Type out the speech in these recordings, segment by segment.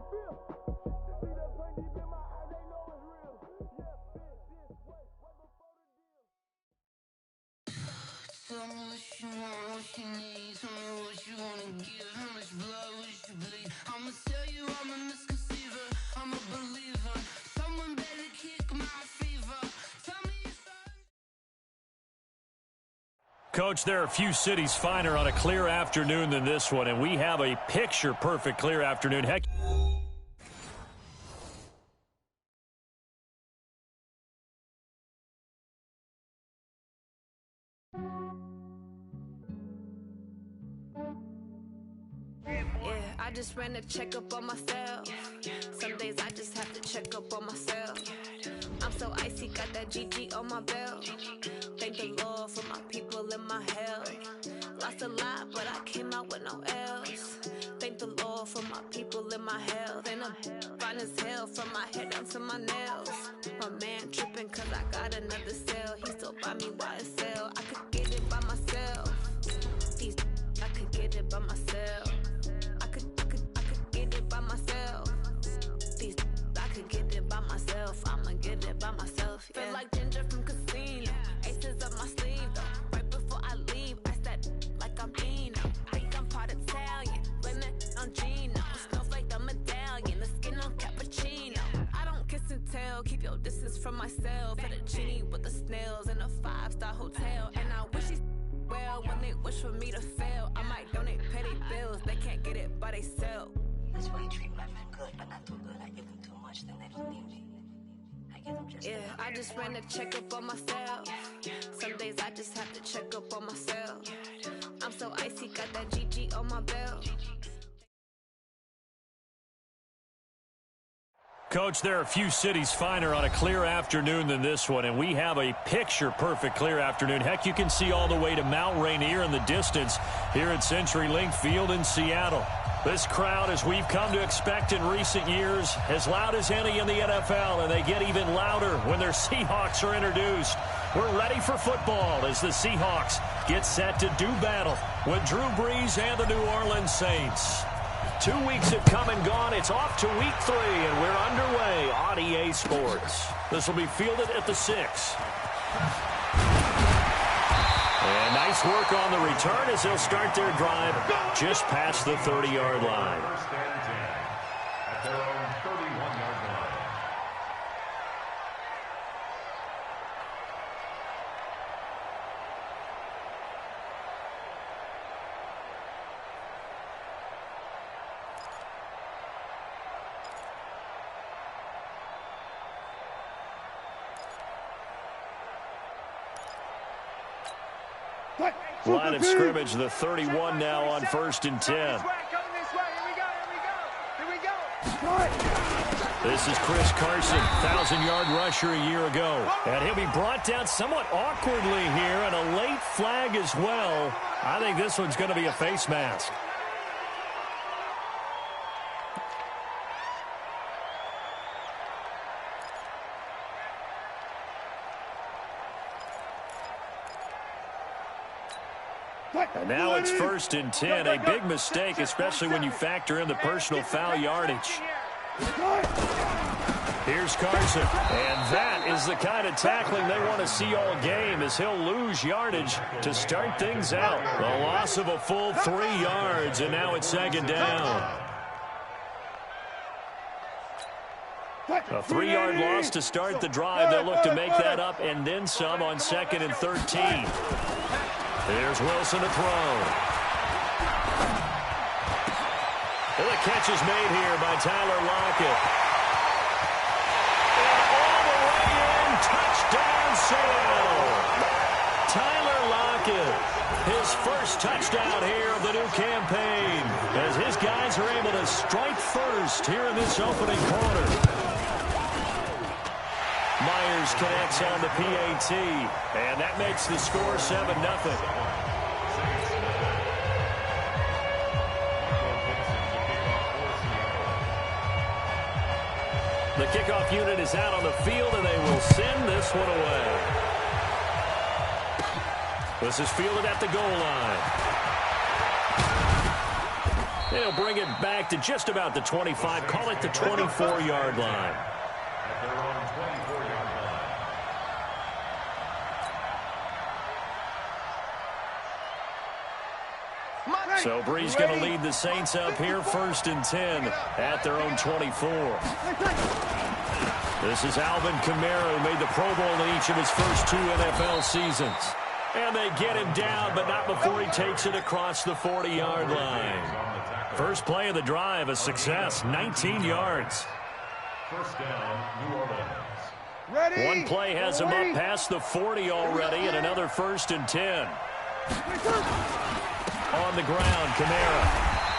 Tell me what you want, what you need. Tell me what you wanna give. How much blood would you bleed? I'ma tell you I'm a misconceiver. I'm a believer. Someone better kick my fever. Tell me if Coach, there are a few cities finer on a clear afternoon than this one, and we have a picture-perfect clear afternoon. Heck. I just ran a checkup on myself. Some days I just have to check up on myself. I'm so icy, got that GG on my belt. Thank the Lord for my people and my health. Lost a lot, but I came out with no else. Thank the Lord for my people and my health. And I'm fine as hell from my head down to my nails. My man tripping cause I got another cell. He still buy me YSL. I could get it by myself. These I could get it by myself. I could get it by myself. These I could get it by myself. I'ma get it by myself. Yeah. Feel like Ginger from Casino. Aces up my sleeve though. Right before I leave, I said like I'm Dino. Think I'm part Italian. Blame it on Gino. Smells like the medallion. The skin on cappuccino. I don't kiss and tell. Keep your distance from myself. At a genie with the snails in a 5-star hotel. And I wish he's well when they wish for me to fail. I might donate petty bills. They can't get it by they sell. That's why I treat my men good, but not too good. I give them too much, then they don't need me. I give them just enough. I just ran a checkup on myself. Some days I just have to check up on myself. I'm so icy, got that GG on my belt. Coach, there are a few cities finer on a clear afternoon than this one, and we have a picture-perfect clear afternoon. Heck, you can see all the way to Mount Rainier in the distance here at CenturyLink Field in Seattle. This crowd, as we've come to expect in recent years, as loud as any in the NFL, and they get even louder when their Seahawks are introduced. We're ready for football as the Seahawks get set to do battle with Drew Brees and the New Orleans Saints. 2 weeks have come and gone. It's off to week 3, and we're underway on EA Sports. This will be fielded at the 6. And nice work on the return as they'll start their drive just past the 30-yard line. At their own 31-yard line. Line of scrimmage, the 31 now on 1st and 10. This is Chris Carson, 1,000-yard rusher a year ago. And he'll be brought down somewhat awkwardly here, and a late flag as well. I think this one's going to be a face mask. And now it's 1st and 10. A big mistake, especially when you factor in the personal foul yardage. Here's Carson. And that is the kind of tackling they want to see all game, as he'll lose yardage to start things out. The loss of a full 3 yards, and now it's 2nd down. A 3-yard loss to start the drive. They'll look to make that up and then some on 2nd and 13. There's Wilson to throw. And the catch is made here by Tyler Lockett. And all the way in, touchdown Seattle. Tyler Lockett, his first touchdown here of the new campaign, as his guys are able to strike first here in this opening quarter. Myers connects on the PAT, and that makes the score 7-0. The kickoff unit is out on the field, and they will send this one away. This is fielded at the goal line. They'll bring it back to just about the 25. Call it the 24-yard line. At their own 24-yard line. So Bree's going to lead the Saints up here, 1st and 10 at their own 24. This is Alvin Kamara, who made the Pro Bowl in each of his first 2 NFL seasons. And they get him down, but not before he takes it across the 40-yard line. First play of the drive, a success, 19 yards. First down, New Orleans. Ready? One play has him up past the 40 already, and another 1st and 10. On the ground, Kamara.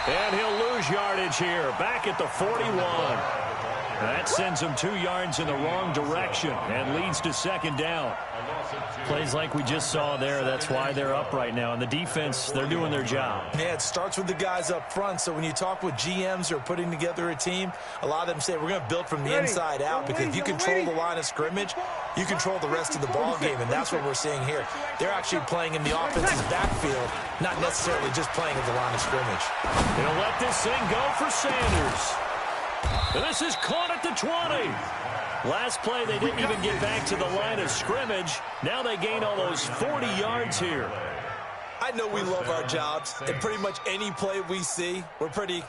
And he'll lose yardage here, back at the 41. That sends him 2 yards in the wrong direction and leads to 2nd down. Plays like we just saw there, that's why they're up right now. And the defense, they're doing their job. Yeah, it starts with the guys up front. So when you talk with GMs who are putting together a team, a lot of them say we're going to build from the inside out, because if you control the line of scrimmage, you control the rest of the ball game, and that's what we're seeing here. They're actually playing in the offense's backfield, not necessarily just playing at the line of scrimmage. He'll let this thing go for Sanders. And this is caught at the 20. Last play, they didn't even get back to the line of scrimmage. Now they gain almost 40 yards here. I know we love our jobs, and pretty much any play we see, we're pretty,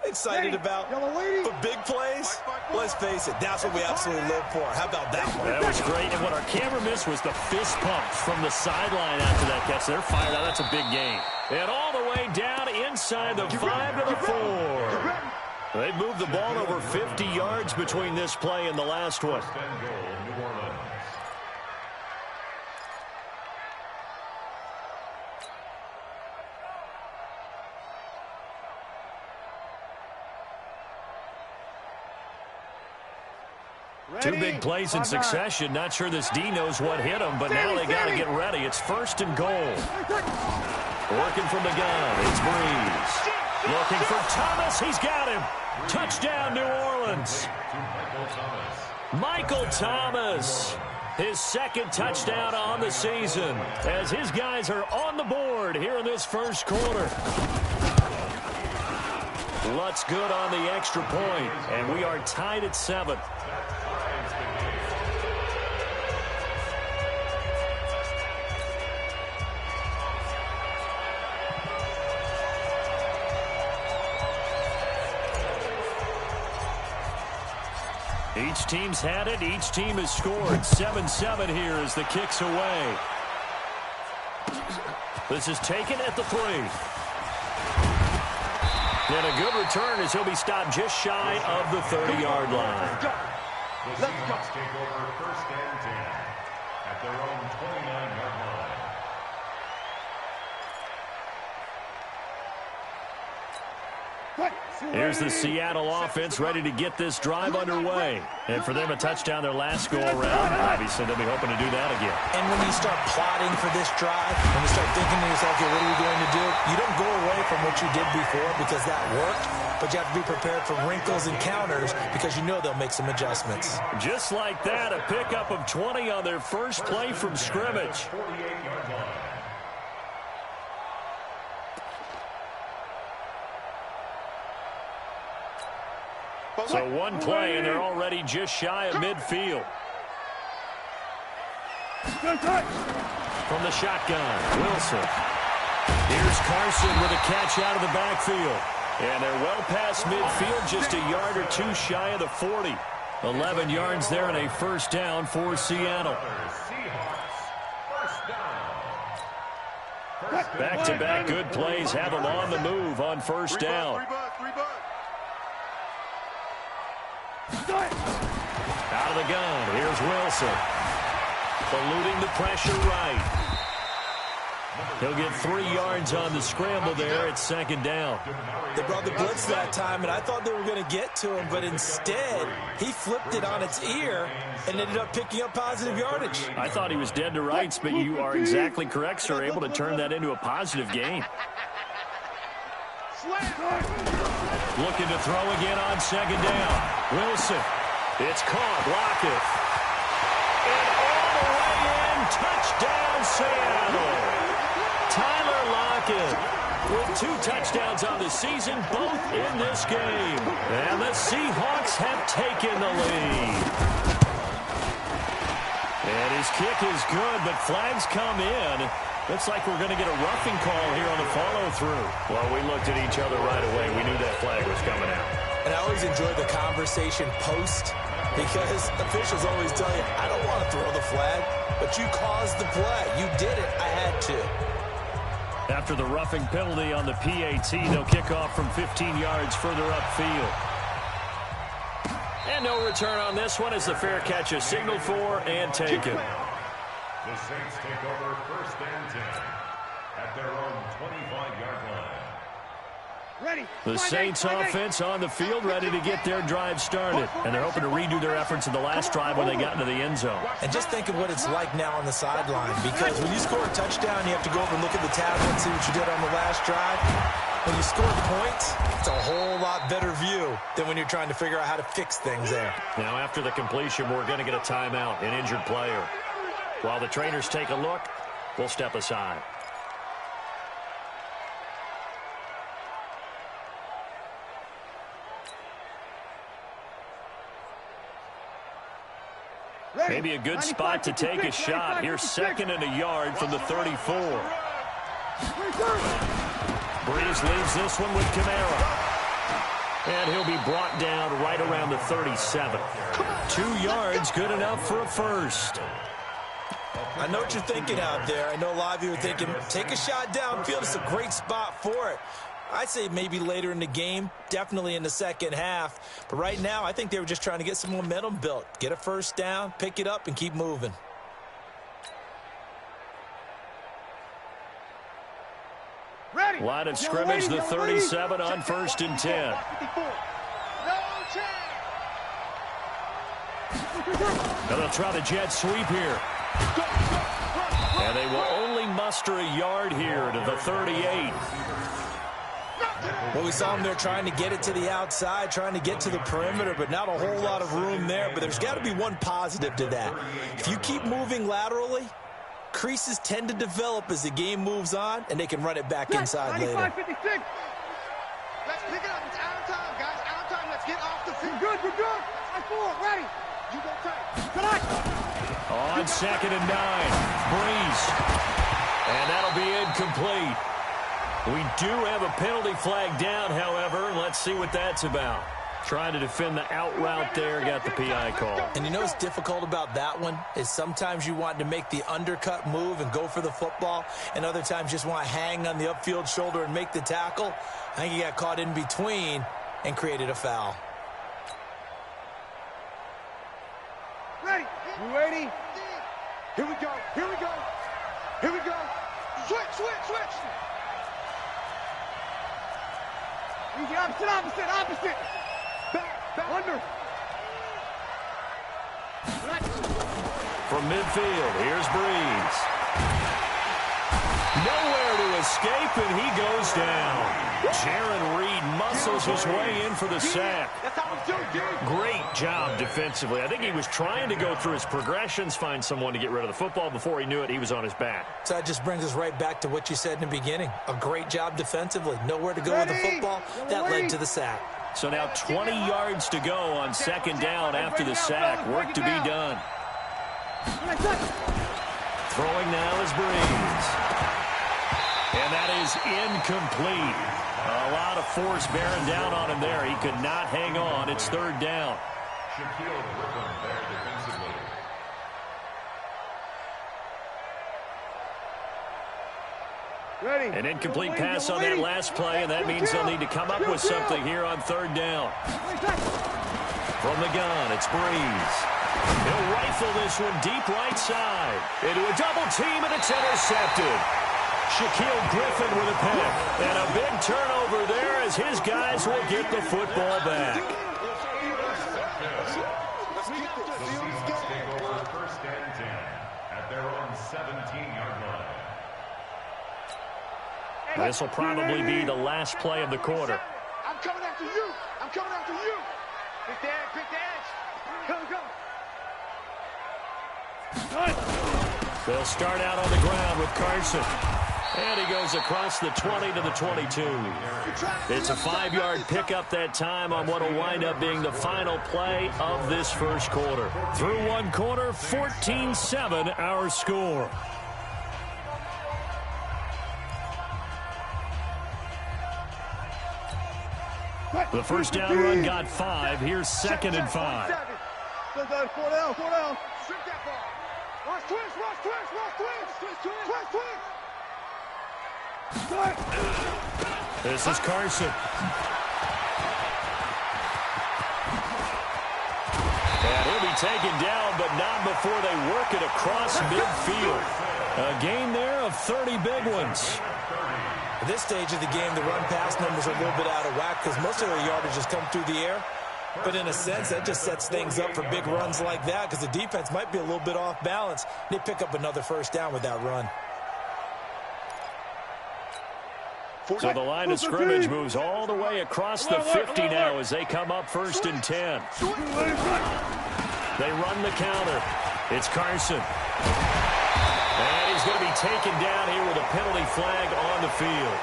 excited about. But big plays, let's face it, that's what we absolutely live for. How about that one? That was great. And what our camera missed was the fist pump from the sideline after that catch. They're fired out. That's a big gain. And all the way down inside the 5 to the 4. They've moved the ball over 50 yards between this play and the last one. First and goal, New Orleans. Two big plays in succession. Not sure this D knows what hit him, but now they got to get ready. It's 1st and goal. Working from the gun, it's Breeze. Looking for Thomas. He's got him. Touchdown, New Orleans. Michael Thomas. His 2nd touchdown on the season, as his guys are on the board here in this first quarter. Lutz good on the extra point, and we are tied at 7. Each team's had it. Each team has scored. 7-7 here as the kick's away. This is taken at the 3. And a good return as he'll be stopped just shy of the 30-yard line. The Seahawks take over 1st and 10 at their own 29-yard line. Here's the Seattle offense ready to get this drive underway. And for them, a touchdown their last go-around. Obviously, they'll be hoping to do that again. And when you start plotting for this drive, when you start thinking to yourself, okay, what are we going to do? You don't go away from what you did before because that worked, but you have to be prepared for wrinkles and counters because you know they'll make some adjustments. Just like that, a pickup of 20 on their first play from scrimmage. 48-yard line. So one play, and they're already just shy of midfield. From the shotgun, Wilson. Here's Carson with a catch out of the backfield. And they're well past midfield, just a yard or 2 shy of the 40. 11 yards there and a 1st down for Seattle. Back-to-back good plays have them on the move on 1st down. Out of the gun, here's Wilson. Eluding the pressure right. He'll get 3 yards on the scramble there at 2nd down. They brought the blitz that time, and I thought they were going to get to him, but instead, he flipped it on its ear and ended up picking up positive yardage. I thought he was dead to rights, but you are exactly correct, sir, able to turn that into a positive gain. Looking to throw again on 2nd down. Wilson. It's caught. Lockett. And all the way in. Touchdown, Seattle. Tyler Lockett with 2 touchdowns on the season, both in this game. And the Seahawks have taken the lead. And his kick is good, but flags come in. Looks like we're going to get a roughing call here on the follow-through. Well, we looked at each other right away. We knew that flag was coming out. And I always enjoy the conversation post because officials always tell you, I don't want to throw the flag, but you caused the play. You did it. I had to. After the roughing penalty on the PAT, they'll kick off from 15 yards further upfield. And no return on this one as the fair catch is signaled for and taken. The Saints take over 1st and 10 at their own 25-yard line. Ready. The Saints offense on the field, ready to get their drive started. And they're hoping to redo their efforts in the last drive when they got into the end zone. And just think of what it's like now on the sideline, because when you score a touchdown, you have to go over and look at the tablet and see what you did on the last drive. When you score points, it's a whole lot better view than when you're trying to figure out how to fix things there. Now, after the completion, we're going to get a timeout, an injured player. While the trainers take a look, we'll step aside. Maybe a good spot to take a shot. Here's 2nd and a yard from the 34. Breeze leaves this one with Kamara. And he'll be brought down right around the 37. 2 yards, good enough for a first. I know what you're thinking out there. I know a lot of you are thinking, take a shot downfield. It's a great spot for it. I'd say maybe later in the game, definitely in the second half. But right now, I think they were just trying to get some momentum built. Get a first down, pick it up, and keep moving. Ready. Line of scrimmage, the 37 on 1st and 10. No chance. Now they'll try the jet sweep here. And they will only muster a yard here to the 38. Well, we saw them there trying to get it to the outside, trying to get to the perimeter, but not a whole lot of room there. But there's got to be one positive to that. If you keep moving laterally, creases tend to develop as the game moves on, and they can run it back inside later. 55-56. Let's pick it up. It's out of time, guys. Out of time. Let's get off the field. We're good. I'm forward. Ready. You go tight. On 2nd and 9. Breeze. And that'll be incomplete. We do have a penalty flag down, however, and let's see what that's about. Trying to defend the out route there, got the PI call. And you know what's difficult about that one is sometimes you want to make the undercut move and go for the football, and other times just want to hang on the upfield shoulder and make the tackle. I think he got caught in between and created a foul. Ready. You ready? Here we go. Switch. Easy, opposite. Back, under. From midfield, here's Breeze. Nowhere to escape, and he goes down. Jaron Reed muscles his way in for the sack. That's how it's done, dude. Great job defensively. I think he was trying to go through his progressions, find someone to get rid of the football. Before he knew it, he was on his back. So that just brings us right back to what you said in the beginning. A great job defensively. Nowhere to go with the football. That led to the sack. So now 20 yards to go on 2nd down after the sack. Work to be done. Throwing now is Breeze. And that is incomplete. A lot of force bearing down on him there. He could not hang on. It's 3rd down. Shaquille Griffin there defensively. Ready. An incomplete pass on that last play, and that means they'll need to come up with something here on 3rd down. From the gun, it's Breeze. He'll rifle this one deep right side. Into a double team, and it's intercepted. Shaquille Griffin with a pick. And a big turnover there as his guys will get the football back. The Seahawks take over 1st and 10 at their own 17-yard line. This will probably be the last play of the quarter. I'm coming after you. Pick the edge. Go. They'll start out on the ground with Carson. And he goes across the 20 to the 22. It's a 5-yard pickup that time on what will wind up being the final play of this first quarter. Through one quarter, 14-7 our score. The first down run got 5. Here's 2nd and 5. 4 down. Strip that ball. Rush twist. This is Carson. And he'll be taken down, but not before they work it across midfield. A gain there of 30 big ones. At this stage of the game, the run-pass numbers are a little bit out of whack because most of their yardage has come through the air. But in a sense, that just sets things up for big runs like that because the defense might be a little bit off balance. They pick up another first down with that run. So the line of scrimmage moves all the way across the 50 now as they come up 1st and 10. They run the counter. It's Carson. And he's going to be taken down here with a penalty flag on the field.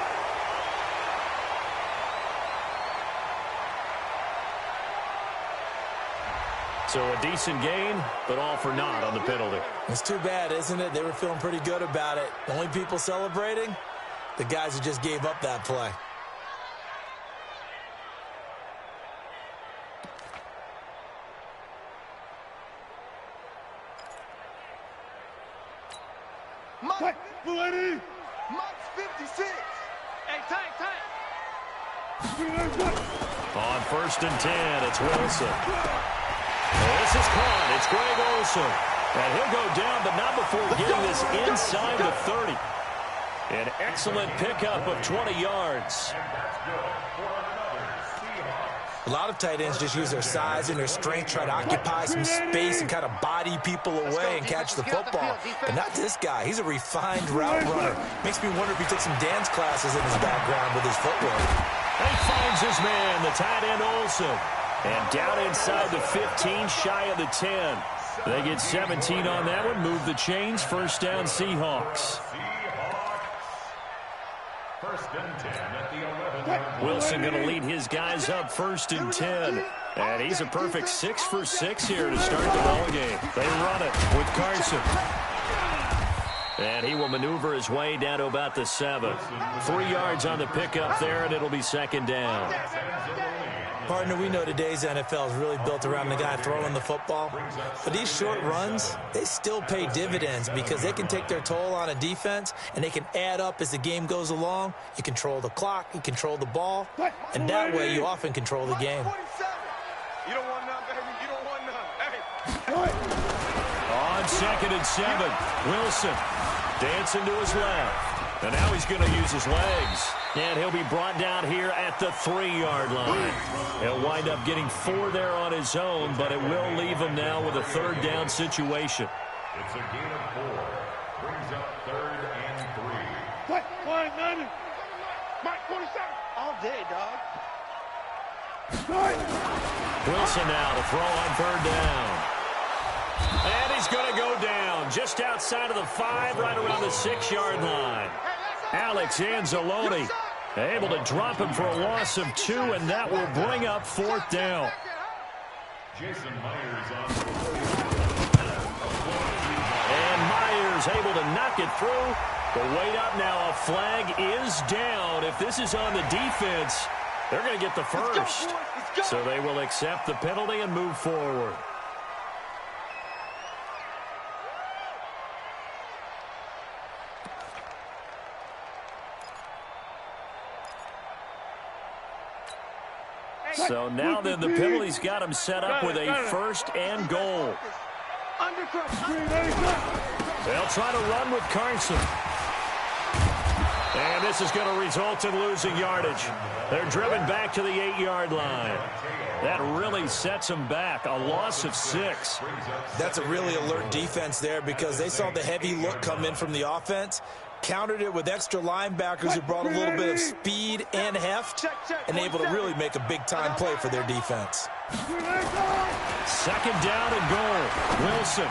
So a decent gain, but all for naught on the penalty. It's too bad, isn't it? They were feeling pretty good about it. The only people celebrating, the guys who just gave up that play. Mike's 56. Hey, tank. On 1st and 10, it's Wilson. This is caught. It's Greg Olsen. And he'll go down, but not before getting this inside the 30. An excellent pickup of 20 yards. A lot of tight ends just use their size and their strength, try to occupy some space and kind of body people away and catch the football. But not this guy. He's a refined route runner. Makes me wonder if he took some dance classes in his background with his footwork. He finds his man, the tight end Olsen. And down inside the 15, shy of the 10. They get 17 on that one, move the chains, first down Seahawks. 1st and 10 at the 11. Wilson going to lead his guys up 1st and 10. And he's a perfect 6 for 6 here to start the ball game. They run it with Carson. And he will maneuver his way down to about the 7. 3 yards on the pickup there, and it'll be 2nd down. Partner, we know today's NFL is really built around the guy throwing the football. But these short runs, they still pay dividends because they can take their toll on a defense, and they can add up as the game goes along. You control the clock, you control the ball, and that way you often control the game. You don't want none, baby. You don't want none. Hey. On 2nd and 7, Wilson dancing to his left. And now he's going to use his legs. And he'll be brought down here at the 3-yard line. He'll wind up getting 4 there on his own, but it will leave him now with a 3rd down situation. It's a gain of 4. Brings up 3rd and 3. Mike, 47. All day, dog. Wilson now to throw on 3rd down. And he's going to go down just outside of the 5, right around the 6-yard line. Alex Anzalone able to drop him for a loss of 2, and that will bring up 4th down. Jason Myers on. And Myers able to knock it through. But wait up now, a flag is down. If this is on the defense, they're going to get the first. So they will accept the penalty and move forward. So now then the penalty's got him set up with a 1st and goal. They'll try to run with Carson. And this is going to result in losing yardage. They're driven back to the 8-yard line. That really sets them back. A loss of 6. That's a really alert defense there because they saw the heavy look come in from the offense, countered it with extra linebackers who brought a little bit of speed and heft, and able to really make a big-time play for their defense. 2nd down and goal. Wilson.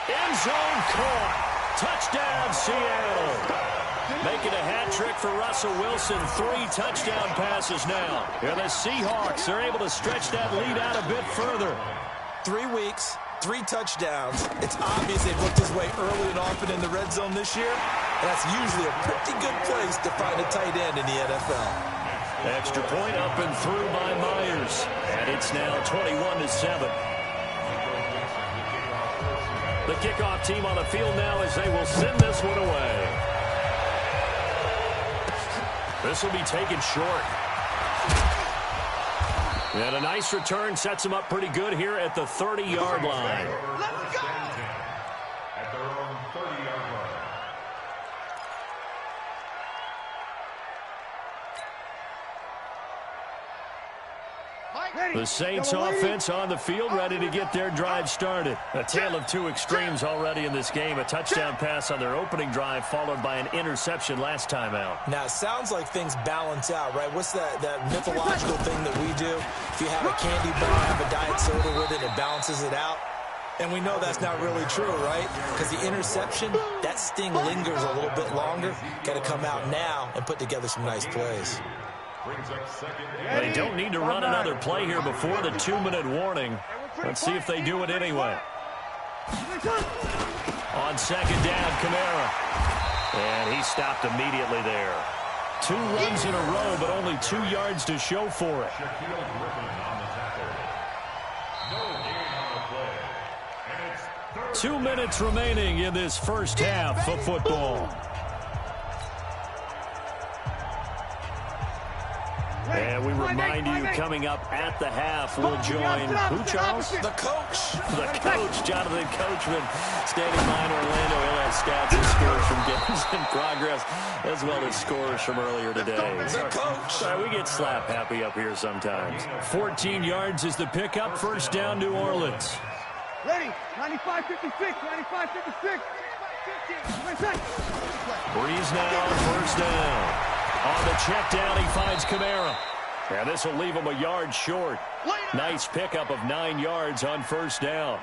End zone caught. Touchdown, Seattle. Making a hat trick for Russell Wilson. 3 touchdown passes now. And the Seahawks are able to stretch that lead out a bit further. 3 weeks, 3 touchdowns. It's obvious they've looked his way early and often in the red zone this year. And that's usually a pretty good place to find a tight end in the NFL. Extra point up and through by Myers. And it's now 21-7. The kickoff team on the field now as they will send this one away. This will be taken short. And a nice return sets them up pretty good here at the 30-yard line. Let's go! At their own 30-yard line. The Saints offense on the field, ready to get their drive started. A tale of 2 extremes already in this game. A touchdown pass on their opening drive, followed by an interception last time out. Now, it sounds like things balance out, right? What's that mythological thing that we do? If you have a candy bar, have a diet soda with it, it balances it out. And we know that's not really true, right? Because the interception, that sting lingers a little bit longer. Got to come out now and put together some nice plays. They don't need to run another play here before the 2-minute warning. Let's see if they do it anyway. On second down, Kamara. And he stopped immediately there. 2 runs in a row, but only 2 yards to show for it. 2 minutes remaining in this first half of football. And we remind you, coming up at the half, we'll join who, Charles? The coach. The coach, Jonathan Coachman, standing by in Orlando. He'll have stats and scores from games in progress, as well as scores from earlier today. The coach. Sorry, we get slap happy up here sometimes. 14 yards is the pickup. First down, New Orleans. Ready? 95-56, 95-56. Breeze now on first down. On the check down, he finds Kamara. And this will leave him a yard short. Nice pickup of 9 yards on first down.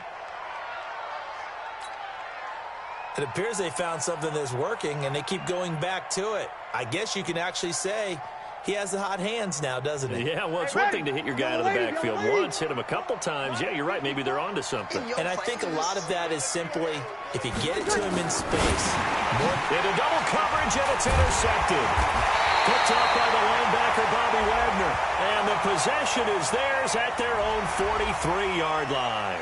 It appears they found something that's working, and they keep going back to it. I guess you can actually say he has the hot hands now, doesn't he? Yeah, well, it's one thing to hit your guy out of the backfield once, hit him a couple times. Yeah, you're right. Maybe they're onto something. And I think a lot of that is simply, if you get it to him in space. Into double coverage, and it's intercepted. Picked up by the linebacker, Bobby Wagner. And the possession is theirs at their own 43-yard line.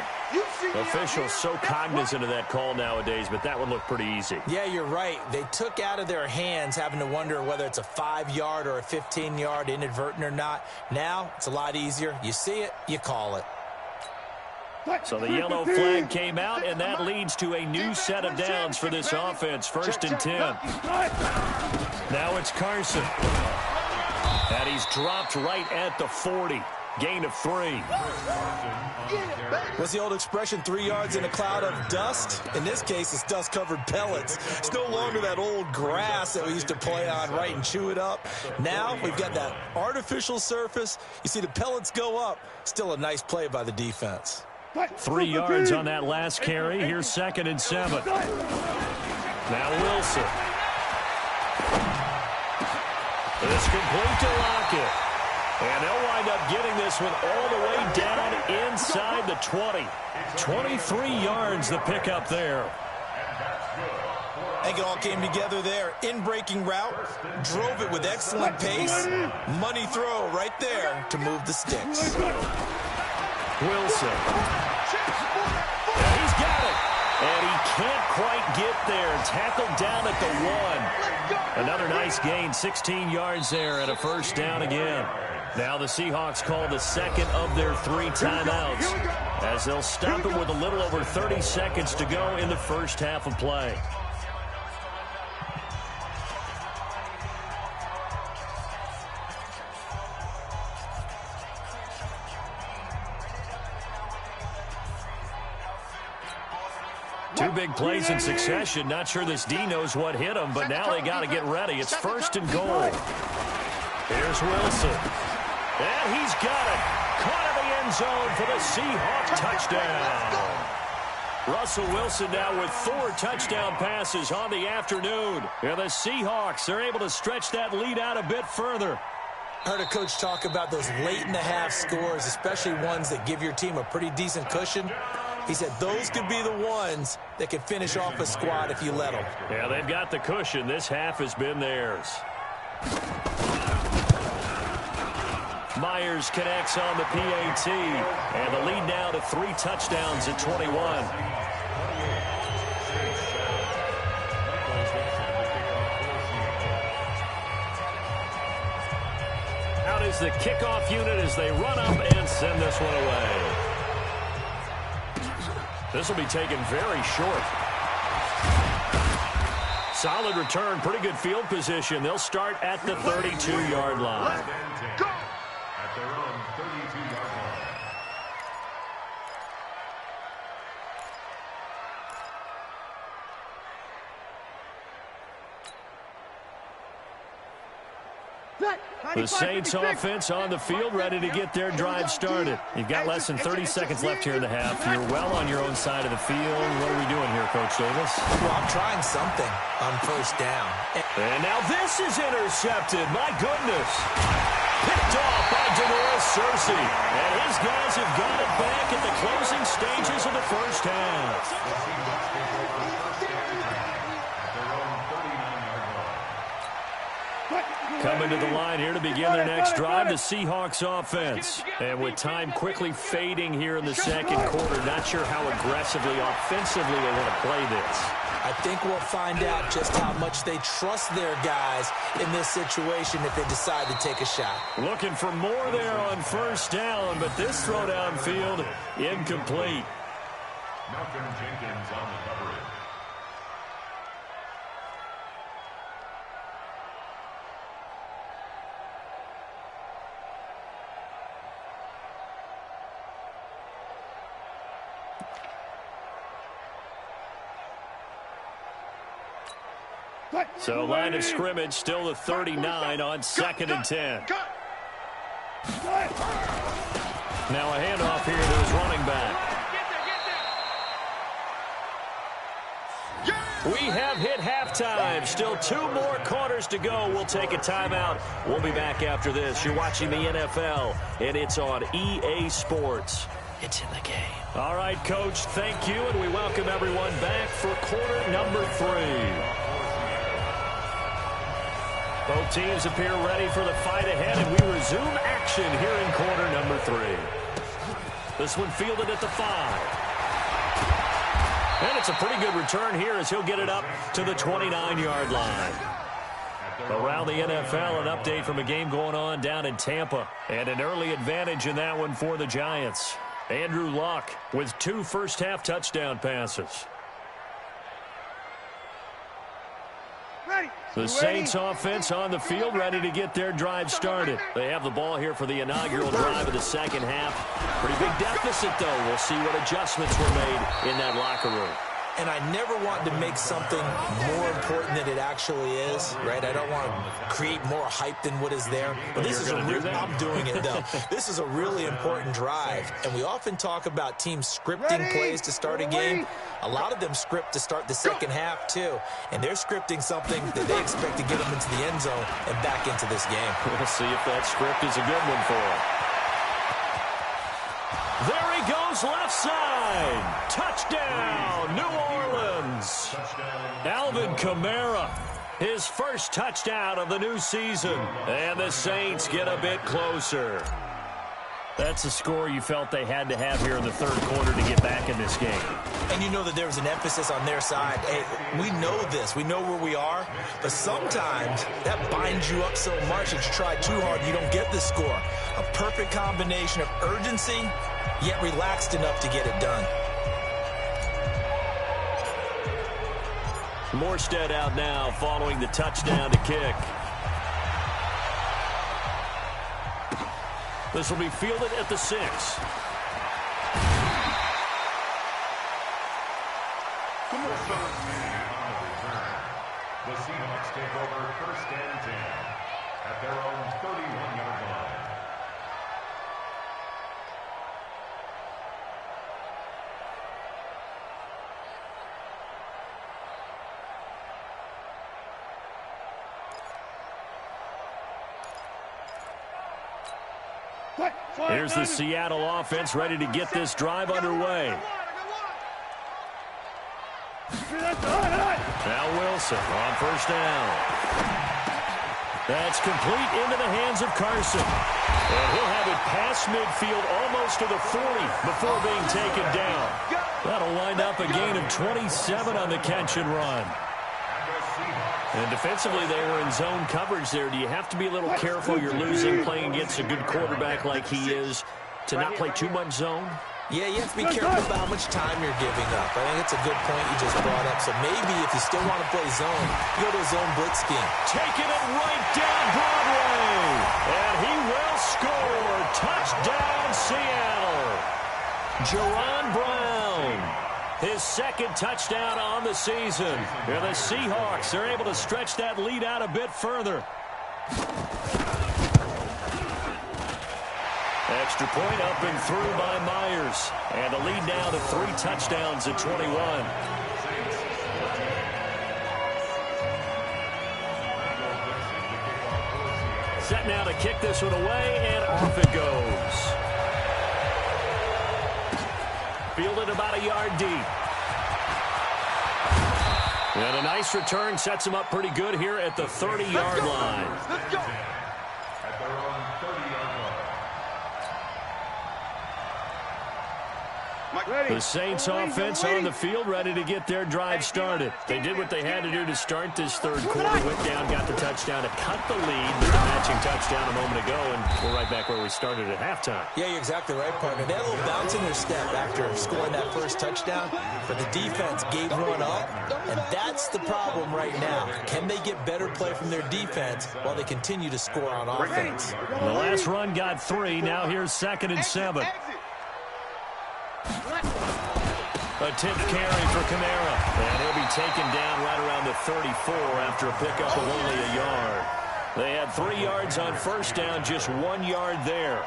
Officials so cognizant of that call nowadays, but that one looked pretty easy. Yeah, you're right. They took out of their hands having to wonder whether it's a 5-yard or a 15-yard inadvertent or not. Now, it's a lot easier. You see it, you call it. So the yellow flag came out, and that leads to a new set of downs for this offense. 1st and 10. Now it's Carson. And he's dropped right at the 40. Gain of 3. What's the old expression, 3 yards in a cloud of dust? In this case, it's dust-covered pellets. It's no longer that old grass that we used to play on, right, and chew it up. Now we've got that artificial surface. You see the pellets go up. Still a nice play by the defense. 3 yards on that last carry. Here's 2nd and 7. Now Wilson. It's complete to Lockett. And they'll wind up getting this one all the way down inside the 20. 23 yards the pickup there. I think it all came together there. In-breaking route, drove it with excellent pace. Money throw right there to move the sticks. Wilson. And he's got it. And he can't quite get there. Tackled down at the 1. Another nice gain, 16 yards there and a first down again. Now the Seahawks call the 2nd of their 3 timeouts as they'll stop it with a little over 30 seconds to go in the first half of play. Two big plays in succession. Not sure this D knows what hit him, but now they got to get ready. It's 1st and goal. Here's Wilson. And he's got it. Caught in the end zone for the Seahawks touchdown. Russell Wilson now with 4 touchdown passes on the afternoon. And the Seahawks are able to stretch that lead out a bit further. I heard a coach talk about those late-in-the-half scores, especially ones that give your team a pretty decent cushion. He said those could be the ones that could finish off a squad if you let them. Yeah, they've got the cushion. This half has been theirs. Myers connects on the PAT, and the lead now to 3 touchdowns at 21. Out is the kickoff unit as they run up and send this one away. This will be taken very short. Solid return, pretty good field position. They'll start at the 32-yard line. Go! At their own 32-yard line. The Saints offense on the field, ready to get their drive started. You've got less than 30 seconds left here in the half. You're well on your own side of the field. What are we doing here, Coach Davis? Well, I'm trying something on first down. And now this is intercepted. My goodness. Picked off by Denoris Cersei. And his guys have got it back at the closing stages of the first half. Coming to the line here to begin their next drive, the Seahawks offense. And with time quickly fading here in the second quarter, not sure how aggressively, offensively they want to play this. I think we'll find out just how much they trust their guys in this situation if they decide to take a shot. Looking for more there on first down, but this throw downfield incomplete. Malcolm Jenkins on the coverage. So line of scrimmage still the 39 on 2nd and 10. Now a handoff here to his running back. We have hit halftime. Still 2 more quarters to go. We'll take a timeout. We'll be back after this. You're watching the NFL, and it's on EA Sports. It's in the game. All right, Coach, thank you, and we welcome everyone back for quarter number 3. Both teams appear ready for the fight ahead, and we resume action here in quarter number 3. This one fielded at the 5. And it's a pretty good return here as he'll get it up to the 29-yard line. Around the NFL, an update from a game going on down in Tampa. And an early advantage in that one for the Giants. Andrew Luck with 2 first-half touchdown passes. The Saints offense on the field, ready to get their drive started. They have the ball here for the inaugural drive of the second half. Pretty big deficit, though. We'll see what adjustments were made in that locker room. And I never want to make something more important than it actually is, right? I don't want to create more hype than what is there. But this is I'm doing it, though. This is a really important drive. And we often talk about teams scripting plays to start a game. A lot of them script to start the second half, too. And they're scripting something that they expect to get them into the end zone and back into this game. We'll see if that script is a good one for them. There he goes, left side. Touchdown, New Orleans. Alvin Kamara, his first touchdown of the new season. And the Saints get a bit closer. That's a score you felt they had to have here in the third quarter to get back in this game. And you know that there was an emphasis on their side. Hey, we know this. We know where we are. But sometimes that binds you up so much that you try too hard, you don't get the score. A perfect combination of urgency, yet relaxed enough to get it done. Morstead out now following the touchdown to kick. This will be fielded at the 6. The Seahawks take over first and 10 at their own 31-yard line. Here's the Seattle offense ready to get this drive underway. Now Wilson on first down. That's complete into the hands of Carson. And he'll have it past midfield almost to the 40 before being taken down. That'll wind up a gain of 27 on the catch and run. And defensively, they were in zone coverage there. Do you have to be a little careful? You're losing playing against a good quarterback like he is to not play too much zone? Yeah, you have to be careful about how much time you're giving up. I think it's a good point you just brought up. So maybe if you still want to play zone, go to a zone blitz scheme. Taking it right down Broadway. And he will score. Touchdown, Seattle. Jaron Brown. His second touchdown on the season. And the Seahawks are able to stretch that lead out a bit further. Extra point up and through by Myers. And the lead now to 3 touchdowns at 21. Set now to kick this one away, and off it goes. Fielded about a yard deep. And a nice return sets him up pretty good here at the 30-yard line. Let's go. At their own 30-yard line. The Saints offense on the field ready to get their drive started. They did what they had to do to start this third quarter. Went down, got the touchdown to cut the lead with the matching touchdown a moment ago, and we're right back where we started at halftime. Yeah, you're exactly right, partner. They had a little bounce in their step after scoring that first touchdown, but the defense gave one up, and that's the problem right now. Can they get better play from their defense while they continue to score on offense? The last run got 3. Now here's 2nd and 7. A tip carry for Kamara, and he'll be taken down right around the 34 after a pickup of only a yard. They had 3 yards on first down, just 1 yard there.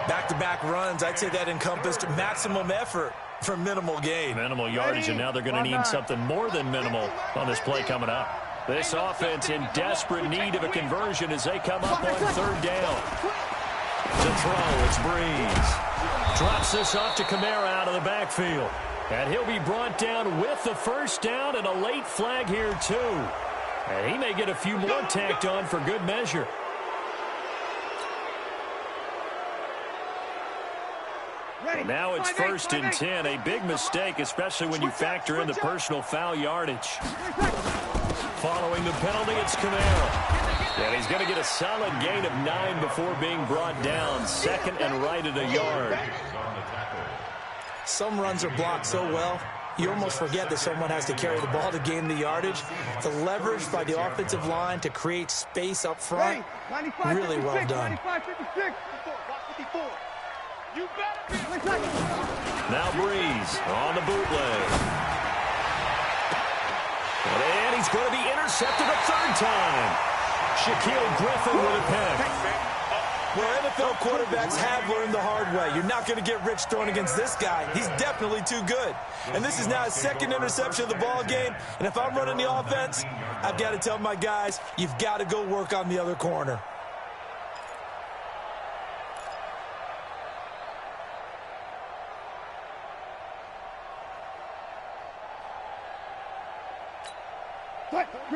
Back-to-back runs, I'd say that encompassed maximum effort for minimal gain. Minimal yardage, and now they're going to need something more than minimal on this play coming up. This offense in desperate need of a conversion as they come up on 3rd down. To throw, it's Breeze. Drops this off to Kamara out of the backfield. And he'll be brought down with the first down and a late flag here, too. And he may get a few more tacked on for good measure. And now it's 1st and 10. A big mistake, especially when you factor in the personal foul yardage. Following the penalty, it's Kamara. And he's going to get a solid gain of 9 before being brought down. 2nd and right at a yard. Some runs are blocked so well, you almost forget that someone has to carry the ball to gain the yardage. The leverage by the offensive line to create space up front, really well done. Now Breeze on the bootleg. And he's going to be intercepted a 3rd time. Shaquille Griffin with a pick. Well, NFL quarterbacks have learned the hard way. You're not going to get rich throwing against this guy. He's definitely too good. And this is now his 2nd interception of the ball game. And if I'm running the offense, I've got to tell my guys, you've got to go work on the other corner.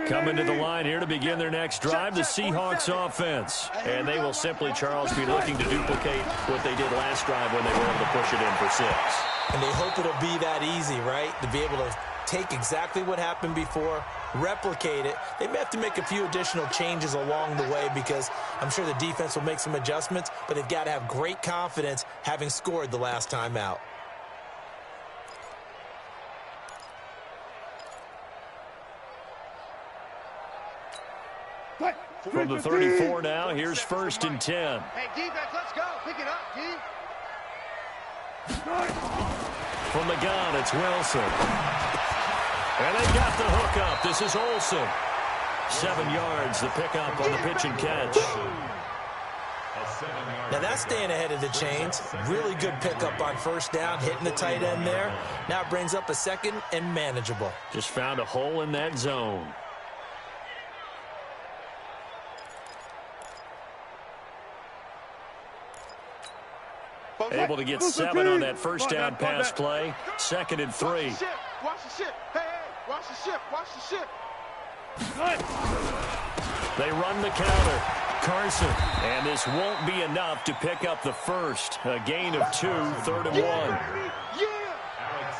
Coming to the line here to begin their next drive, the Seahawks offense. And they will simply, Charles, be looking to duplicate what they did last drive when they were able to push it in for 6. And they hope it'll be that easy, right? To be able to take exactly what happened before, replicate it. They may have to make a few additional changes along the way because I'm sure the defense will make some adjustments, but they've got to have great confidence having scored the last time out. From the 34 now, here's 1st and 10. Hey, defense, let's go. Pick it up, D. From the gun, it's Wilson. And they got the hook up. This is Olsen. 7 yards, the pickup on the pitch and catch. Now that's staying ahead of the chains. Really good pickup on first down, hitting the tight end there. Now it brings up a 2nd and manageable. Just found a hole in that zone. Able to get 7 on that first down pass play. 2nd and 3. Watch the ship. Hey, watch the ship. Watch the ship. They run the counter. Carson. And this won't be enough to pick up the first. A gain of 2, 3rd and 1.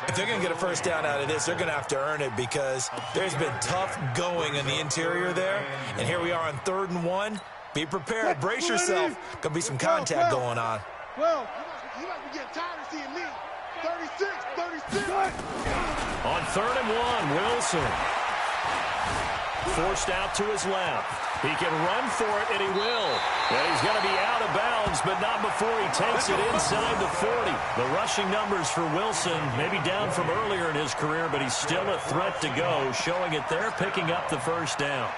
If they're going to get a first down out of this, they're going to have to earn it because there's been tough going in the interior there. And here we are on 3rd and 1. Be prepared. Brace yourself. Going to be some contact going on. Well, you might be getting tired of seeing me. 36. On 3rd and 1, Wilson. Forced out to his left. He can run for it, and he will. And he's going to be out of bounds, but not before he takes it inside the 40. The rushing numbers for Wilson, maybe down from earlier in his career, but he's still a threat to go, showing it there, picking up the first down.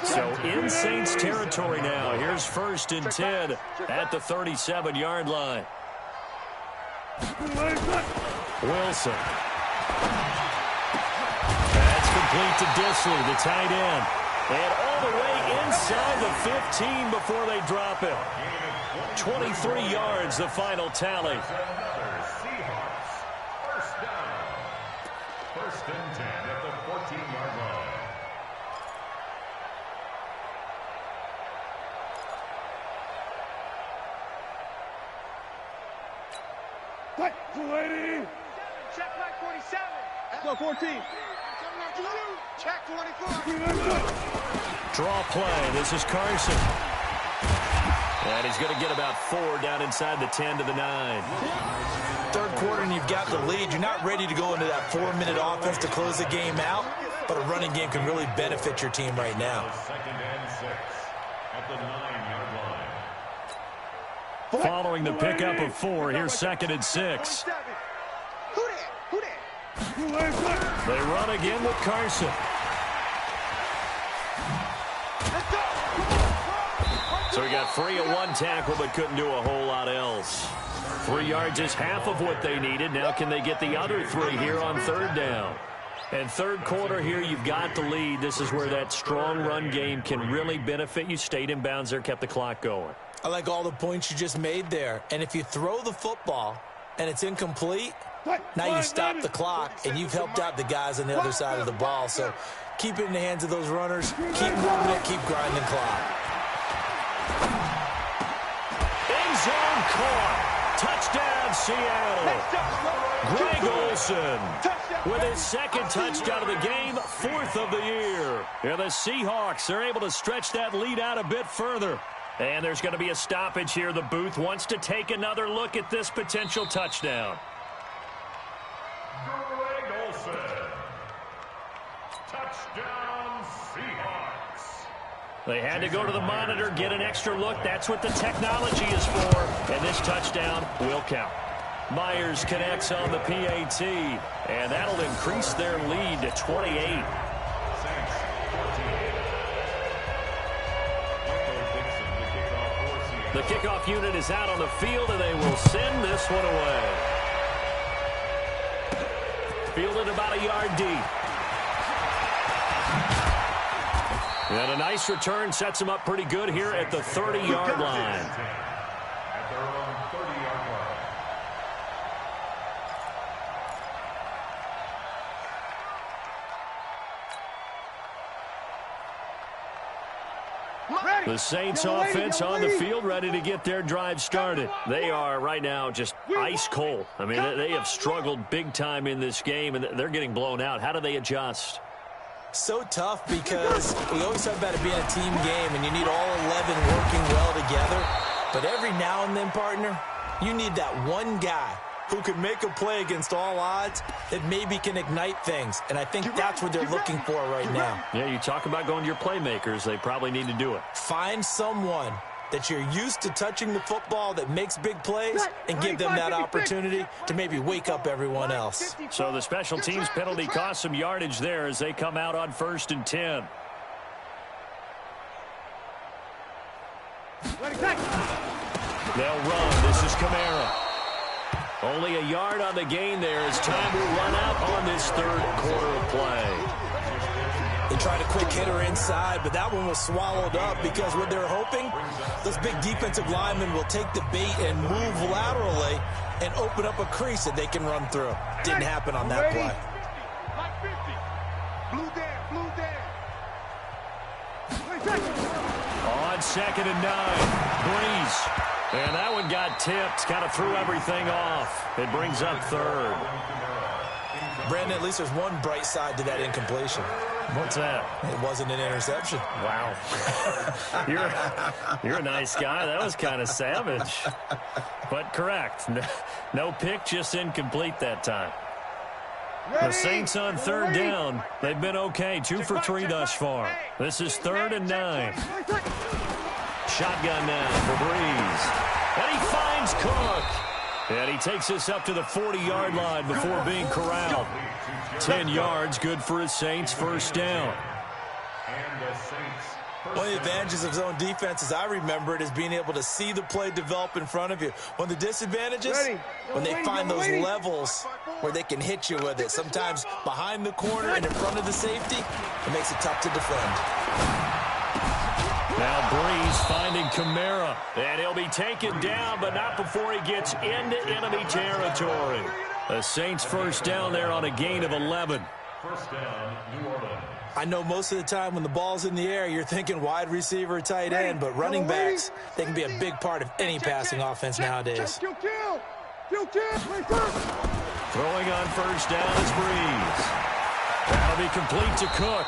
So in Saints territory now. Here's 1st and 10 at the 37-yard line. Wilson. That's complete to Dissly, the tight end. And all the way inside the 15 before they drop him. 23 yards, the final tally. Seahawks. First down. 1st and 10 at the 14-yard line. Check back 47. Go 14. Check 24. Draw play. This is Carson. And he's going to get about 4 down inside the 10 to the 9. 3rd quarter and you've got the lead. You're not ready to go into that 4-minute offense to close the game out, but a running game can really benefit your team right now. 2nd and 6 at the 9-yard line. Following the pickup of 4, here's 2nd and 6. Who that? They run again with Carson. So he got free of 1 tackle, but couldn't do a whole lot else. 3 yards is half of what they needed. Now can they get the other 3 here on 3rd down? And 3rd quarter here, you've got the lead. This is where that strong run game can really benefit you. Stayed in bounds there, kept the clock going. I like all the points you just made there. And if you throw the football and it's incomplete, now you stop the clock and you've helped out the guys on the other side of the ball. So keep it in the hands of those runners. Keep moving it. Keep grinding clock. End zone caught. Touchdown, Seattle. Greg Olsen with his 2nd touchdown of the game, 4th of the year. Yeah, the Seahawks are able to stretch that lead out a bit further. And there's going to be a stoppage here. The booth wants to take another look at this potential touchdown. Greg Olsen. Touchdown, Seahawks. They had to go to the monitor, get an extra look. That's what the technology is for. And this touchdown will count. Myers connects on the PAT, and that'll increase their lead to 28. The kickoff unit is out on the field, and they will send this one away. Fielded about a yard deep. And a nice return sets them up pretty good here at the 30-yard line. At their own 30-yard line. The Saints offense on the field, ready to get their drive started. They are right now just ice cold. I mean, they have struggled big time in this game, and they're getting blown out. How do they adjust? So tough because we always talk about it being a team game, and you need all 11 working well together. But every now and then, partner, you need that one guy who can make a play against all odds that maybe can ignite things. And I think that's what they're looking for right now. Yeah, you talk about going to your playmakers. They probably need to do it. Find someone that you're used to touching the football that makes big plays and give them that opportunity to maybe wake up everyone else. So the special teams penalty cost some yardage there as they come out on 1st and 10. They'll run. This is Kamara. Only a yard on the gain there as time will run out on this 3rd quarter of play. and tried a quick hitter inside, but that one was swallowed up because what they're hoping, those big defensive linemen will take the bait and move laterally and open up a crease that they can run through. Didn't happen on that play. On 2nd and 9, Breeze. And that one got tipped, kind of threw everything off. It brings up 3rd. Brandon, at least there's one bright side to that incompletion. What's that? It wasn't an interception. Wow. You're a nice guy. That was kind of savage. But correct. No pick, just incomplete that time. The Saints on 3rd down. They've been okay. 2 for 3 thus far. This is 3rd and 9. Shotgun now for Breeze. And he finds Cook. And he takes us up to the 40-yard line before being corralled. 10 yards, good for his Saints, 1st down. One of the advantages of zone defense, as I remember it, is being able to see the play develop in front of you. One of the disadvantages, when they find those levels where they can hit you with it, sometimes behind the corner and in front of the safety, it makes it tough to defend. Now Breeze finding Kamara, and he'll be taken down, but not before he gets into enemy territory. The Saints 1st down there on a gain of 11. 1st down, New Orleans. I know most of the time when the ball's in the air, you're thinking wide receiver, tight end, but running backs, they can be a big part of any passing offense nowadays. Throwing on 1st down is Breeze. That'll be complete to Cook.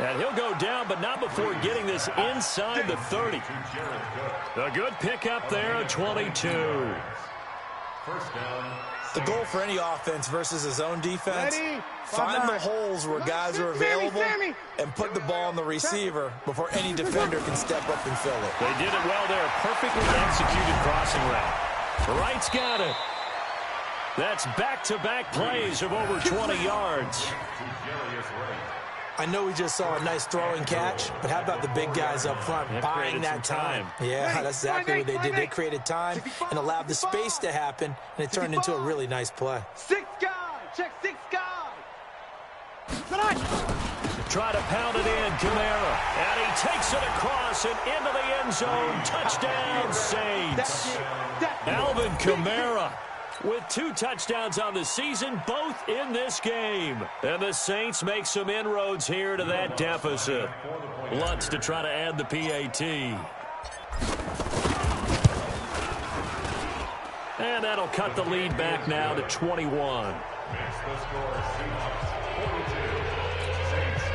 And he'll go down, but not before getting this inside the 30. A good pickup there at 22. 1st down. The goal for any offense versus a zone defense, find the holes where guys are available and put the ball on the receiver before any defender can step up and fill it. They did it well there. Perfectly executed crossing route. Wright's got it. That's back-to-back plays of over 20 yards. I know we just saw a nice throwing catch, but how about the big guys up front buying that time? Yeah, that's exactly what they did. They created time and allowed the space to happen, and it turned into a really nice play. 6 guys. Check 6 guys. Try to pound it in, Kamara. And he takes it across and into the end zone. Touchdown, Saints. Alvin Kamara with 2 touchdowns on the season, both in this game. And the Saints make some inroads here to that deficit. Lutz to try to add the PAT. And that'll cut the lead back now to 21. Makes the score Seahawks 42, Saints 21.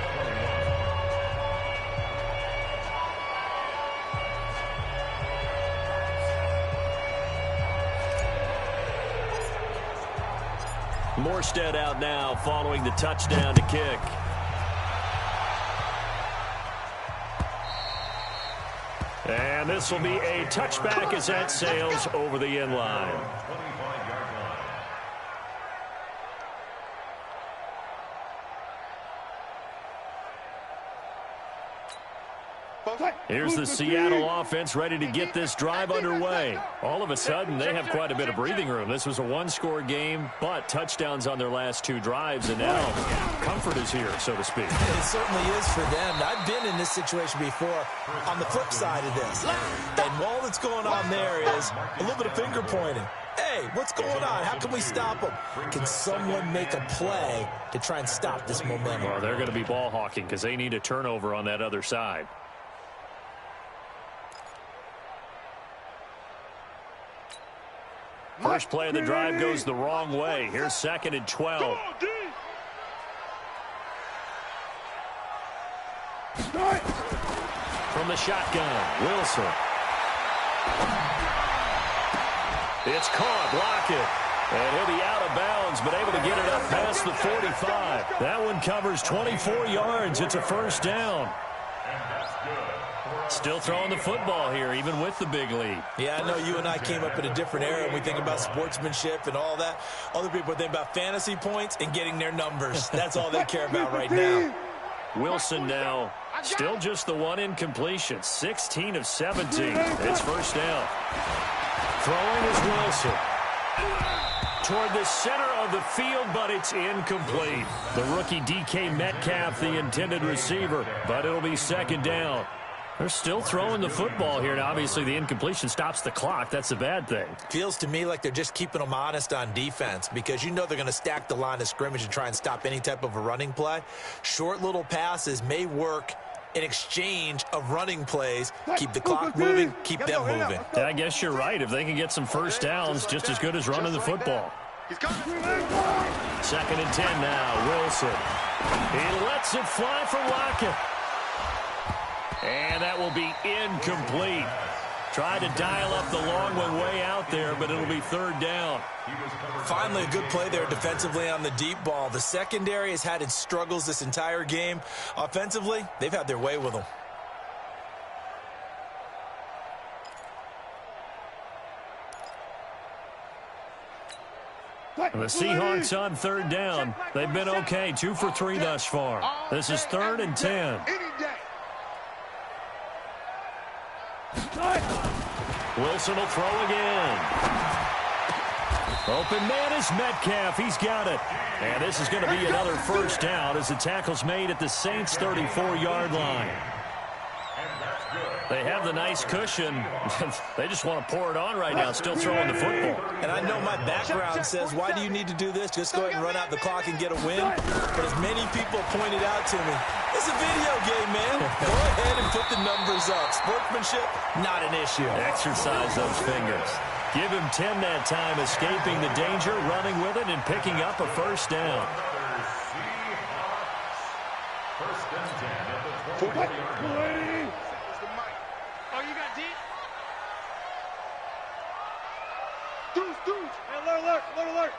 Morstead out now following the touchdown to kick. And this will be a touchback as that sails over the end line. 25-yard line. Here's the Seattle offense ready to get this drive underway. All of a sudden, they have quite a bit of breathing room. This was a 1-score game, but touchdowns on their last 2 drives, and now comfort is here, so to speak. It certainly is for them. I've been in this situation before on the flip side of this. And all that's going on there is a little bit of finger pointing. Hey, what's going on? How can we stop them? Can someone make a play to try and stop this momentum? Well, they're going to be ball hawking because they need a turnover on that other side. First play of the drive goes the wrong way. Here's 2nd and 12. From the shotgun, Wilson. It's caught, Lockett. And he'll be out of bounds, but able to get it up past the 45. That one covers 24 yards. It's a 1st down. Still throwing the football here, even with the big lead. Yeah, I know you and I came up in a different era, and we think about sportsmanship and all that. Other people think about fantasy points and getting their numbers. That's all they care about right now. Wilson now, still just the 1 incompletion. 16 of 17. It's 1st down. Throwing is Wilson. Toward the center of the field, but it's incomplete. The rookie DK Metcalf, the intended receiver, but it'll be second down. They're still throwing the football here. Now, obviously, the incompletion stops the clock. That's a bad thing. Feels to me like they're just keeping them honest on defense because you know they're going to stack the line of scrimmage and try and stop any type of a running play. Short little passes may work in exchange of running plays. Keep the clock moving, keep them moving. Yeah, I guess you're right. If they can get some first downs, just as good as running the football. Second and 10 now, Wilson. He lets it fly for Lockett. And that will be incomplete. Tried to dial up the long one way out there, but it'll be third down. Finally, a good play there defensively on the deep ball. The secondary has had its struggles this entire game. Offensively, they've had their way with them. And the Seahawks on third down. They've been okay, 2 for 3 thus far. This is third and 10. Wilson will throw again. Open man is Metcalf. He's got it. And this is going to be another first down as the tackle's made at the Saints' 34-yard line. They have the nice cushion. They just want to pour it on right now, still throwing the football. And I know my background says, why do you need to do this? Just go ahead and run out the clock and get a win. But as many people pointed out to me, it's a video game, man. Go ahead and put the numbers up. Sportsmanship, not an issue. Exercise those fingers. Give him 10 that time, escaping the danger, running with it, and picking up a first down. First and 10 at the 20-yard line. Oh, you got deep? Deuce. Hey, alert.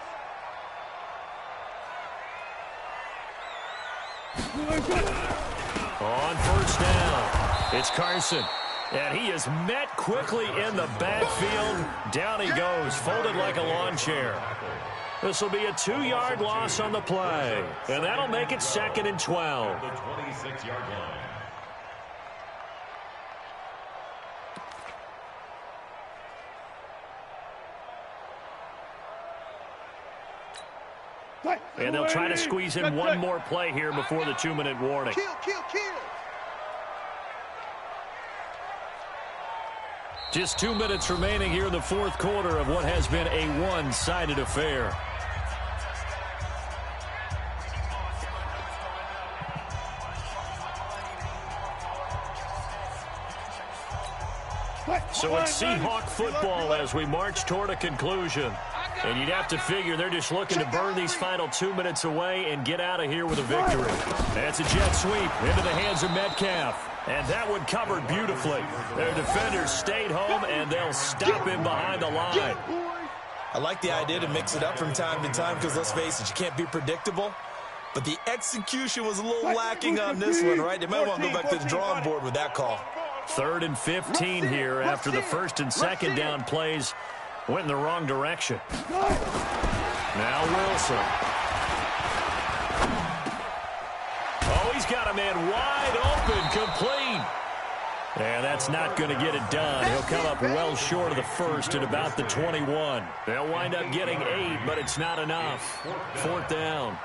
On first down, it's Carson. And he is met quickly in the backfield. Down he goes, folded like a lawn chair. This will be a 2-yard loss on the play. And that'll make it second and 12. The 26-yard line. And they'll try to squeeze in one more play here before the 2-minute warning. Kill. Just 2 minutes remaining here in the fourth quarter of what has been a one-sided affair. So it's Seahawk football as we march toward a conclusion. And you'd have to figure they're just looking to burn these final 2 minutes away and get out of here with a victory. That's a jet sweep into the hands of Metcalf. And that one covered beautifully. Their defenders stayed home, and they'll stop him behind the line. I like the idea to mix it up from time to time because, let's face it, you can't be predictable. But the execution was a little lacking on this one, right? They might want to go back to the drawing board with that call. 3rd and 15 here after the first and second down plays went in the wrong direction. Now Wilson. Oh, he's got a man wide open, complete. And that's not going to get it done. He'll come up well short of the first at about the 21. They'll wind up getting 8, but it's not enough. 4th down.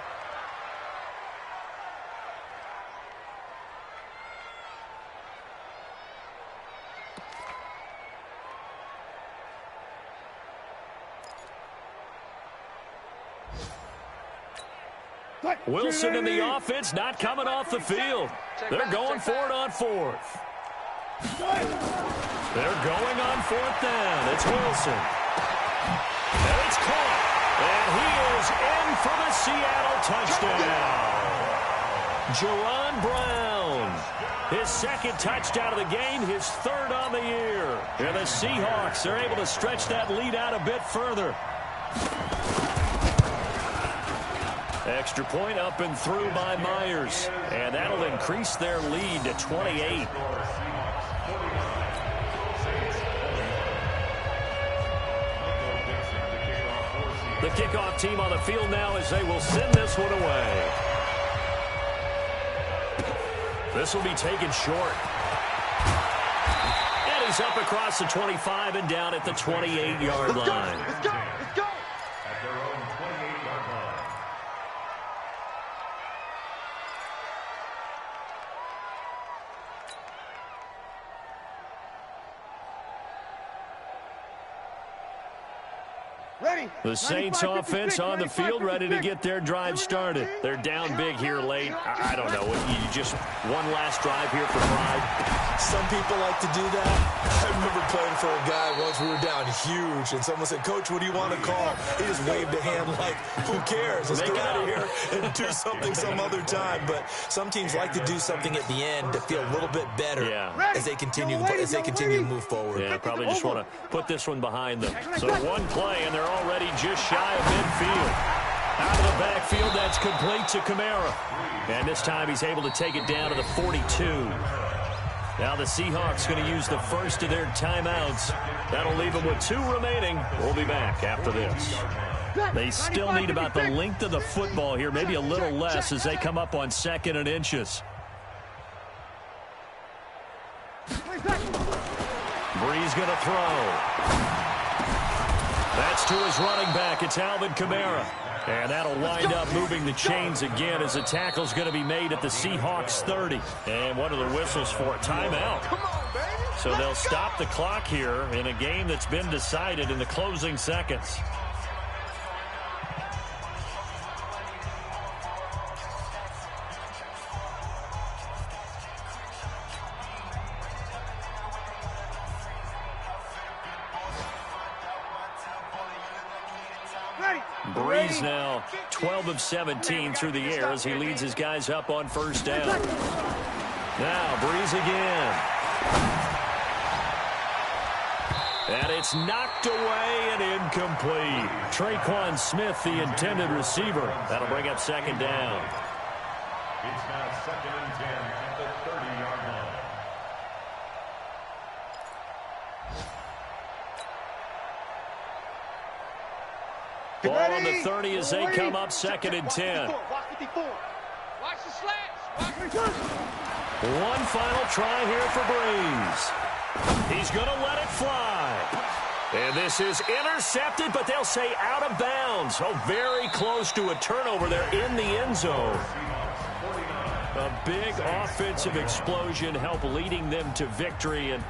Wilson in the offense not coming off the field. They're going for it on 4th. They're going on 4th down. It's Wilson. And it's caught. And he is in for the Seattle touchdown. Jaron Brown. His 2nd touchdown of the game, his 3rd on the year. And the Seahawks are able to stretch that lead out a bit further. Extra point up and through by Myers. And that'll increase their lead to 28. The kickoff team on the field now as they will send this one away. This will be taken short. And he's up across the 25 and down at the 28-yard line. Let's go. At their own 28-yard line. The Saints offense on the field, ready to get their drive started. They're down big here late. I don't know. You just one last drive here for pride. Some people like to do that. I remember playing for a guy once. We were down huge, and someone said, "Coach, what do you want to call?" He just waved a hand like, "Who cares? Let's get out of here and do something some other time." But some teams like to do something at the end to feel a little bit better as they continue to move forward. Yeah, probably just want to put this one behind them. So one play, and they're already just shy of midfield. Out of the backfield, that's complete to Kamara. And this time he's able to take it down to the 42. Now the Seahawks going to use the first of their timeouts. That'll leave them with 2 remaining. We'll be back after this. They still need about the length of the football here, maybe a little less as they come up on 2nd and inches. Breeze going to throw. That's to his running back. It's Alvin Kamara. And that'll wind up moving the chains again as the tackle's going to be made at the Seahawks 30. And what are the whistles for? Timeout. So they'll stop the clock here in a game that's been decided in the closing seconds. Breeze now 12 of 17 through the air as he leads his guys up on 1st down. Now Breeze again. And it's knocked away and incomplete. Traquan Smith, the intended receiver. That'll bring up 2nd down. It's now 2nd and 10 at the 30-yard line. Ball on the 30 as they come up 2nd and 10. Watch the slants. One final try here for Breeze. He's going to let it fly. And this is intercepted, but they'll say out of bounds. Oh, very close to a turnover there in the end zone. A big offensive explosion helped leading them to victory. And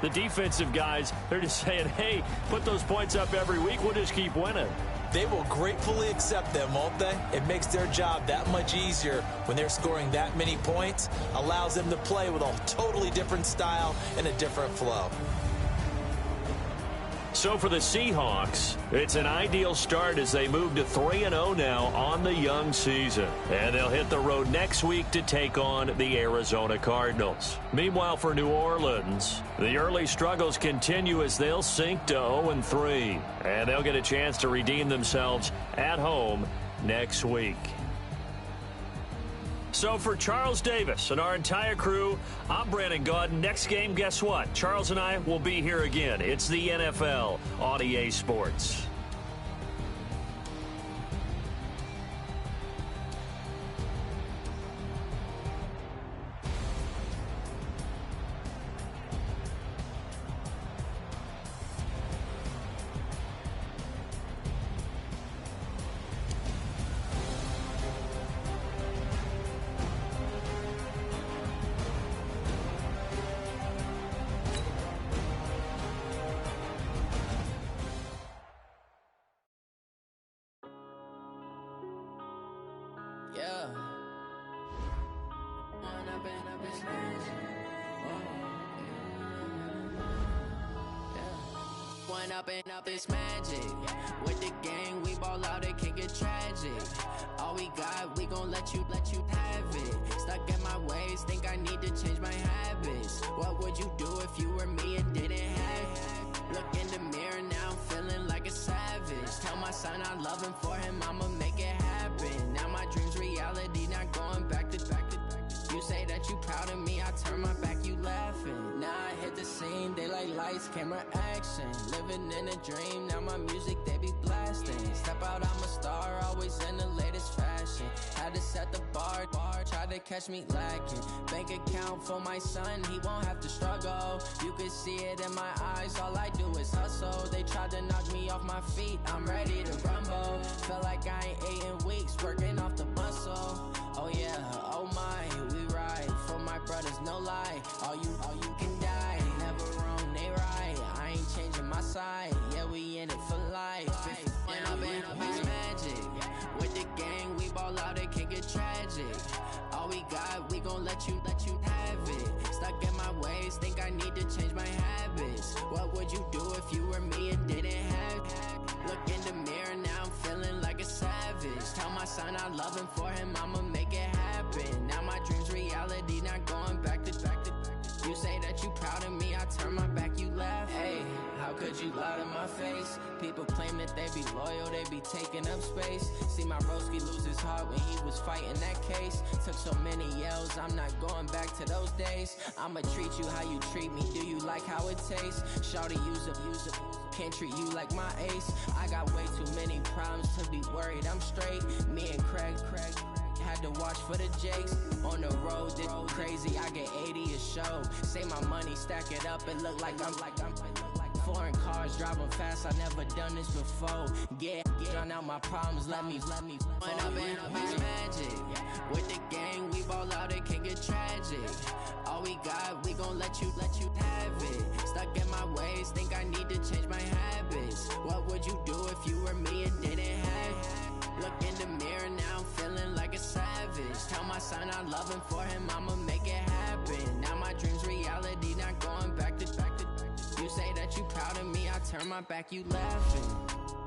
the defensive guys, they're just saying, hey, put those points up every week. We'll just keep winning. They will gratefully accept them, won't they? It makes their job that much easier when they're scoring that many points. Allows them to play with a totally different style and a different flow. So for the Seahawks, it's an ideal start as they move to 3-0 now on the young season. And they'll hit the road next week to take on the Arizona Cardinals. Meanwhile, for New Orleans, the early struggles continue as they'll sink to 0-3. And they'll get a chance to redeem themselves at home next week. So for Charles Davis and our entire crew, I'm Brandon Gaudin. Next game, guess what? Charles and I will be here again. It's the NFL on EA Sports. Yeah. One up and up is magic. With the gang, we ball out, it can get tragic. All we got, we gon' let you have it. Stuck in my ways, think I need to change my habits. What would you do if you were me and didn't have it? Look in the mirror now, I'm feeling like a savage. Tell my son I love him, for him I'ma make it happen. Now my dream's reality, not going back to. You say that you proud of me, I turn my back, you laughing. Now I hit the scene, they like lights, camera, action. Living in a dream, now my music, they be blasting. Step out, I'm a star, always in the latest fashion. Had to set the bar, try to catch me lacking. Bank account for my son, he won't have to struggle. You can see it in my eyes, all I do is hustle. They tried to knock me off my feet, I'm ready to rumble. Feel like I ain't ate in weeks, working off the muscle. Oh yeah, oh my, we ride for my brothers, no lie. All you can die, never wrong, they right. I ain't changing my side, yeah, we in it for life. let you have it. Stuck in my ways, think I need to change my habits. What would you do if you were me and didn't have it? Look in the mirror, now I'm feeling like a savage. Tell my son I love him, for him I'ma make it happen. Now my dream's reality, not going back to. You say that you proud of me, I turn my back, you laugh. Hey, how could you lie to my face? People claim that they be loyal, they be taking up space. See my broski lose his heart when he was fighting that case. Took so many yells, I'm not going back to those days. I'ma treat you how you treat me, do you like how it tastes? Shawty, use up, can't treat you like my ace. I got way too many problems to be worried, I'm straight. Me and Craig had to watch for the Jakes. On the road, this crazy, I get 80 a show. Say my money, stack it up, it look like I'm foreign cars, driving fast, I never done this before. Drown out my problems, let me When up in a bitch magic. With the gang, we ball out, it can get tragic. All we got, we gon' let you have it. Stuck in my ways, think I need to change my habits. What would you do if you were me and didn't have it? Look in the mirror, now I'm feeling like a savage. Tell my son I love him, for him I'ma make it happen. Now my dream's reality, not going back to. You say that you proud of me, I turn my back, you laughing.